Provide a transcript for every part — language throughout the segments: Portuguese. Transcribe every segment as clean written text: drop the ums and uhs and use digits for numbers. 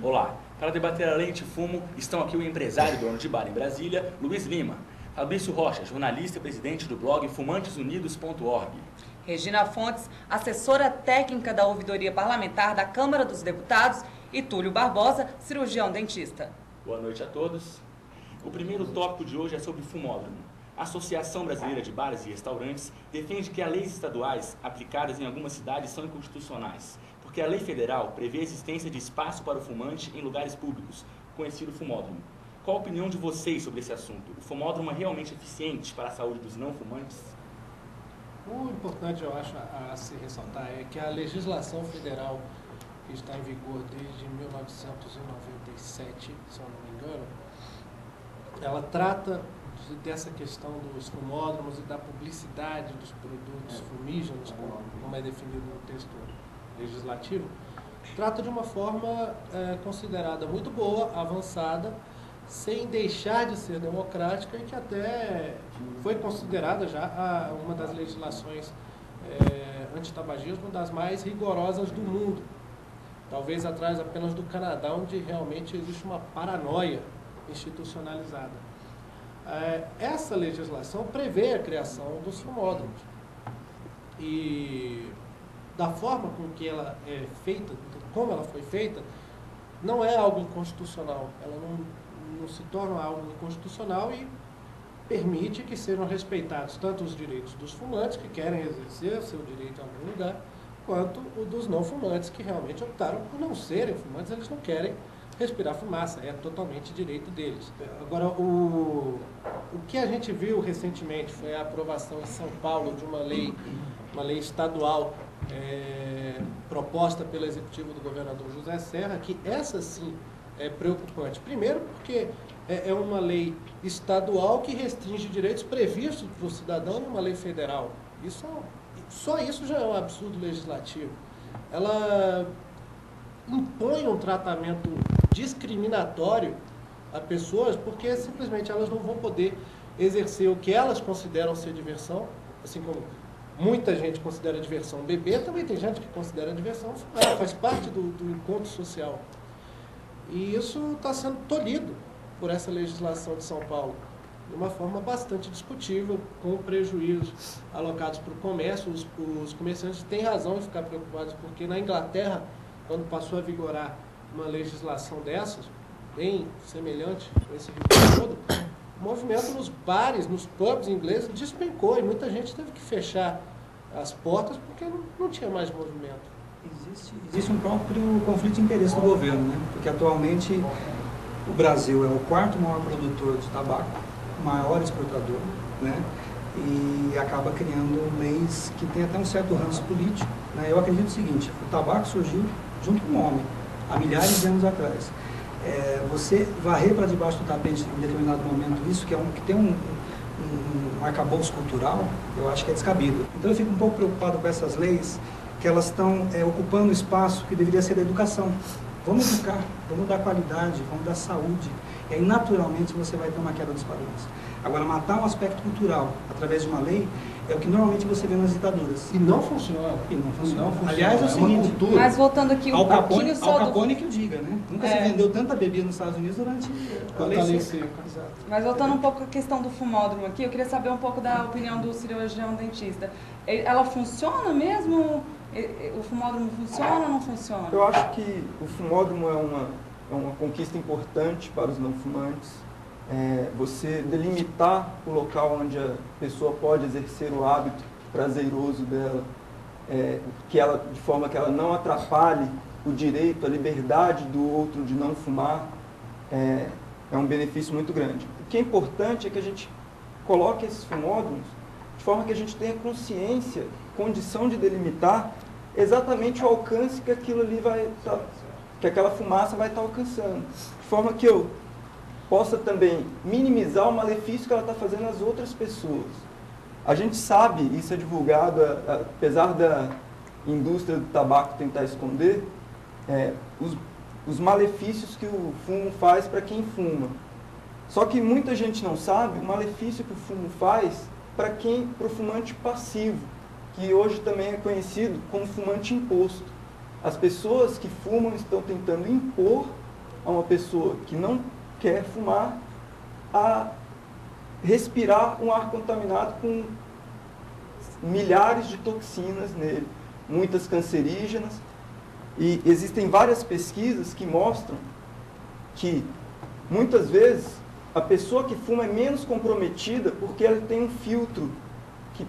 Olá, para debater a lei antifumo estão aqui o empresário e dono de bar em Brasília, Luiz Lima, Fabrício Rocha, jornalista e presidente do blog fumantesunidos.org. Regina Fontes, assessora técnica da Ouvidoria Parlamentar da Câmara dos Deputados, e Túlio Barbosa, cirurgião dentista. Boa noite a todos. O primeiro tópico de hoje é sobre o fumódromo. A Associação Brasileira de Bares e Restaurantes defende que as leis estaduais aplicadas em algumas cidades são inconstitucionais, porque a lei federal prevê a existência de espaço para o fumante em lugares públicos, conhecido fumódromo. Qual a opinião de vocês sobre esse assunto? O fumódromo é realmente eficiente para a saúde dos não fumantes? O importante, eu acho, a se ressaltar é que a legislação federal que está em vigor desde 1997, se eu não me engano, ela trata dessa questão dos fumódromos e da publicidade dos produtos fumígenos, como é definido no texto legislativo, trata de uma forma considerada muito boa, avançada, sem deixar de ser democrática e que até foi considerada já uma das legislações antitabagismo das mais rigorosas do mundo. Talvez atrás apenas do Canadá, onde realmente existe uma paranoia institucionalizada. Essa legislação prevê a criação dos fumódromos. E da forma com que ela é feita, como ela foi feita, não é algo inconstitucional. Ela não se torna algo inconstitucional e permite que sejam respeitados tanto os direitos dos fumantes, que querem exercer seu direito em algum lugar, quanto o dos não fumantes, que realmente optaram por não serem fumantes, eles não querem respirar fumaça, é totalmente direito deles. Agora, o que a gente viu recentemente foi a aprovação em São Paulo de uma lei estadual proposta pelo executivo do governador José Serra, que essa sim é preocupante. Primeiro porque é uma lei estadual que restringe direitos previstos para o cidadão em uma lei federal. Só isso já é um absurdo legislativo. Ela impõe um tratamento discriminatório a pessoas porque simplesmente elas não vão poder exercer o que elas consideram ser diversão, assim como muita gente considera diversão beber, também tem gente que considera diversão fumar, faz parte do encontro social. E isso está sendo tolhido por essa legislação de São Paulo, de uma forma bastante discutível, com prejuízos alocados para o comércio. Os comerciantes têm razão em ficar preocupados, porque na Inglaterra, quando passou a vigorar uma legislação dessas, bem semelhante com esse risco todo, o movimento nos bares, nos pubs ingleses despencou e muita gente teve que fechar as portas porque não tinha mais movimento. Existe um próprio conflito de interesse do governo, né? Porque atualmente o Brasil é o quarto maior produtor de tabaco, o maior exportador, né? E acaba criando leis que tem até um certo ranço político, né? Eu acredito o seguinte: o tabaco surgiu junto com o homem, há milhares de anos atrás. Você varrer para debaixo do tapete em determinado momento isso, que tem um arcabouço cultural, eu acho que é descabido. Então eu fico um pouco preocupado com essas leis, que elas estão ocupando o espaço que deveria ser da educação. Vamos educar, vamos dar qualidade, vamos dar saúde. E aí, naturalmente, você vai ter uma queda dos padrões. Agora, matar um aspecto cultural através de uma lei é o que normalmente você vê nas ditaduras. E não funciona. Aliás, é o seguinte... Mas voltando aqui Al Capone que o diga, né? Nunca se vendeu tanta bebida nos Estados Unidos durante a lei seca. Mas voltando um pouco à questão do fumódromo aqui, eu queria saber um pouco da opinião do cirurgião dentista. Ela funciona mesmo? O fumódromo funciona ou não funciona? Eu acho que o fumódromo é uma conquista importante para os não fumantes. Você delimitar o local onde a pessoa pode exercer o hábito prazeroso dela, de forma que ela não atrapalhe o direito, a liberdade do outro de não fumar, é um benefício muito grande. O que é importante é que a gente coloque esses fumódromos de forma que a gente tenha consciência, condição de delimitar exatamente o alcance que aquilo ali que aquela fumaça vai estar alcançando, de forma que eu possa também minimizar o malefício que ela está fazendo às outras pessoas. A gente sabe, isso é divulgado, apesar da indústria do tabaco tentar esconder, os malefícios que o fumo faz para quem fuma. Só que muita gente não sabe o malefício que o fumo faz para o fumante passivo, que hoje também é conhecido como fumante imposto. As pessoas que fumam estão tentando impor a uma pessoa que não quer fumar a respirar um ar contaminado com milhares de toxinas nele, muitas cancerígenas. E existem várias pesquisas que mostram que, muitas vezes, a pessoa que fuma é menos comprometida porque ela tem um filtro que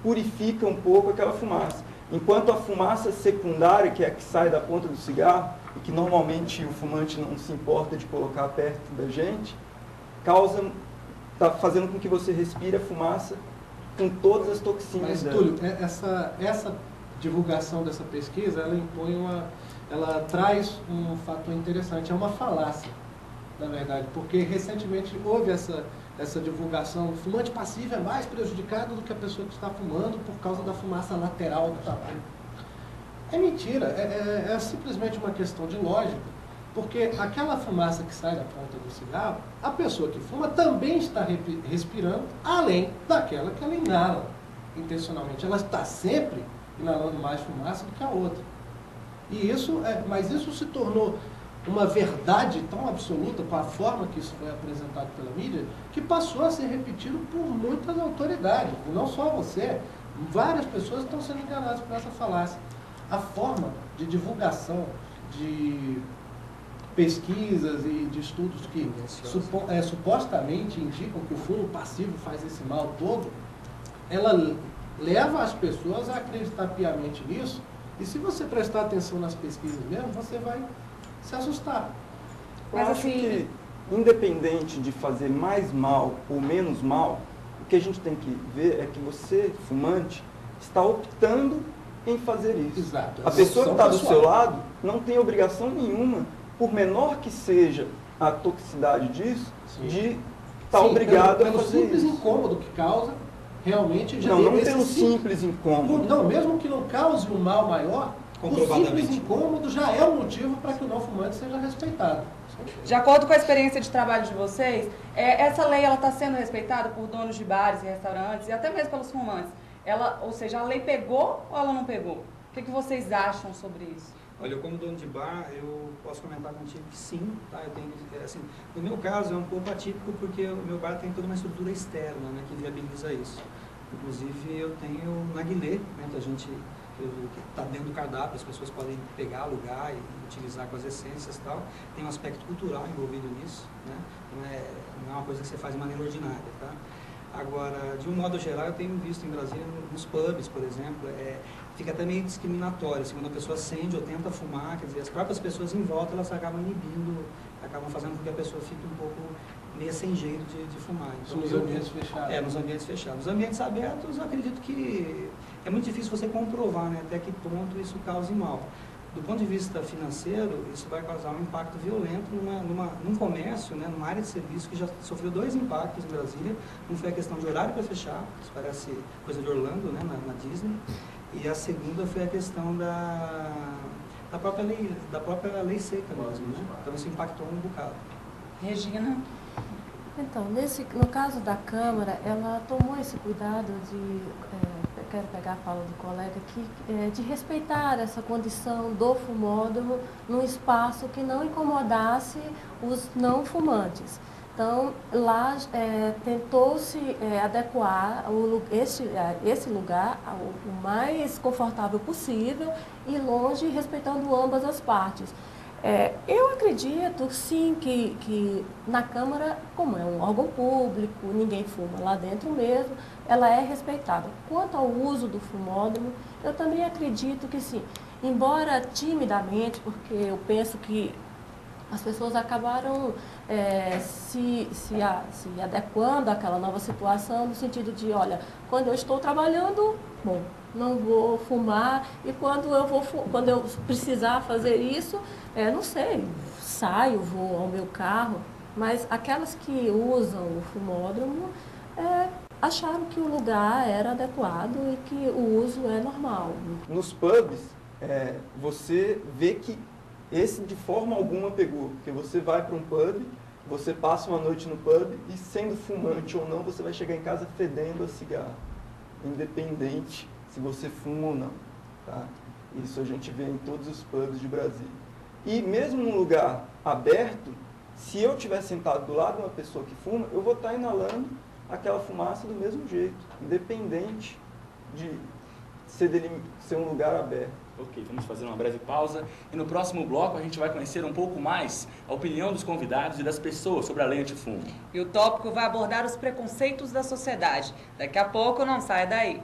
purifica um pouco aquela fumaça. Enquanto a fumaça secundária, que é a que sai da ponta do cigarro, e que normalmente o fumante não se importa de colocar perto da gente, está fazendo com que você respire a fumaça com todas as toxinas Mas, dela. Túlio, essa divulgação dessa pesquisa, ela traz um fator interessante, é uma falácia, na verdade, porque recentemente houve essa divulgação, o fumante passivo é mais prejudicado do que a pessoa que está fumando por causa da fumaça lateral do tabaco. É mentira, é simplesmente uma questão de lógica, porque aquela fumaça que sai da ponta do cigarro, a pessoa que fuma também está respirando, além daquela que ela inala intencionalmente. Ela está sempre inalando mais fumaça do que a outra. Mas isso se tornou uma verdade tão absoluta com a forma que isso foi apresentado pela mídia, que passou a ser repetido por muitas autoridades, e não só você. Várias pessoas estão sendo enganadas por essa falácia. A forma de divulgação de pesquisas e de estudos que supostamente indicam que o fumo passivo faz esse mal todo, ela leva as pessoas a acreditar piamente nisso, e se você prestar atenção nas pesquisas mesmo, você vai se assustar. Eu Mas acho assim, que, independente de fazer mais mal ou menos mal, o que a gente tem que ver é que você, fumante, está optando em fazer isso. Exato. A pessoa que está do Pessoal. seu lado não tem obrigação nenhuma, por menor que seja a toxicidade disso, Sim. de estar Sim, obrigado a pelo fazer simples isso. incômodo que causa, realmente já Não esse pelo simples incômodo. Não, mesmo que não cause um mal maior, o Comprovadamente. simples incômodo já é um motivo para que o não fumante seja respeitado. de acordo com a experiência de trabalho de vocês, essa lei está sendo respeitada por donos de bares e restaurantes e até mesmo pelos fumantes. Ou seja, a lei pegou ou ela não pegou? O que vocês acham sobre isso? Olha, eu como dono de bar, eu posso comentar contigo que sim, tá? Eu tenho, assim, no meu caso é um pouco atípico porque o meu bar tem toda uma estrutura externa, né, que viabiliza isso. Inclusive eu tenho na Guiné, né, que está dentro do cardápio, as pessoas podem pegar, alugar e utilizar com as essências e tal. Tem um aspecto cultural envolvido nisso, né? Não é uma coisa que você faz de maneira ordinária, tá? Agora, de um modo geral, eu tenho visto em Brasília, nos pubs, por exemplo, fica até meio discriminatório, assim, quando a pessoa acende ou tenta fumar, quer dizer, as próprias pessoas em volta, elas acabam inibindo, acabam fazendo com que a pessoa fique um pouco meio sem jeito de fumar. Então, Nos ambientes fechados. nos ambientes fechados. Nos ambientes abertos, eu acredito que é muito difícil você comprovar, né, até que ponto isso cause mal. Do ponto de vista financeiro, isso vai causar um impacto violento num comércio, né, numa área de serviço que já sofreu 2 impactos em Brasília. Um foi a questão de horário para fechar, isso parece coisa de Orlando, né, na Disney. E a segunda foi a questão da própria lei seca mesmo, né? Então isso impactou um bocado. Regina? Então, no caso da Câmara, ela tomou esse cuidado quero pegar a fala do colega aqui, de respeitar essa condição do fumódromo num espaço que não incomodasse os não fumantes. Então, lá tentou-se adequar esse lugar o mais confortável possível e longe, respeitando ambas as partes. Eu acredito, sim, que na Câmara, como é um órgão público, ninguém fuma lá dentro mesmo, ela é respeitada. Quanto ao uso do fumódromo, eu também acredito que sim, embora timidamente, porque eu penso que as pessoas acabaram se adequando àquela nova situação, no sentido de, olha, quando eu estou trabalhando, bom, não vou fumar, e quando eu precisar fazer isso, não sei, saio, vou ao meu carro, mas aquelas que usam o fumódromo acharam que o lugar era adequado e que o uso é normal. Nos pubs, você vê que esse de forma alguma pegou, porque você vai para um pub, você passa uma noite no pub e sendo fumante ou não, você vai chegar em casa fedendo a cigarro, independente se você fuma ou não, tá? Isso a gente vê em todos os pubs de Brasília. E mesmo num lugar aberto, se eu estiver sentado do lado de uma pessoa que fuma, eu vou estar inalando aquela fumaça do mesmo jeito, independente de ser um lugar aberto. Ok, vamos fazer uma breve pausa e no próximo bloco a gente vai conhecer um pouco mais a opinião dos convidados e das pessoas sobre a lei antifumo. E o tópico vai abordar os preconceitos da sociedade. Daqui a pouco, não saia daí.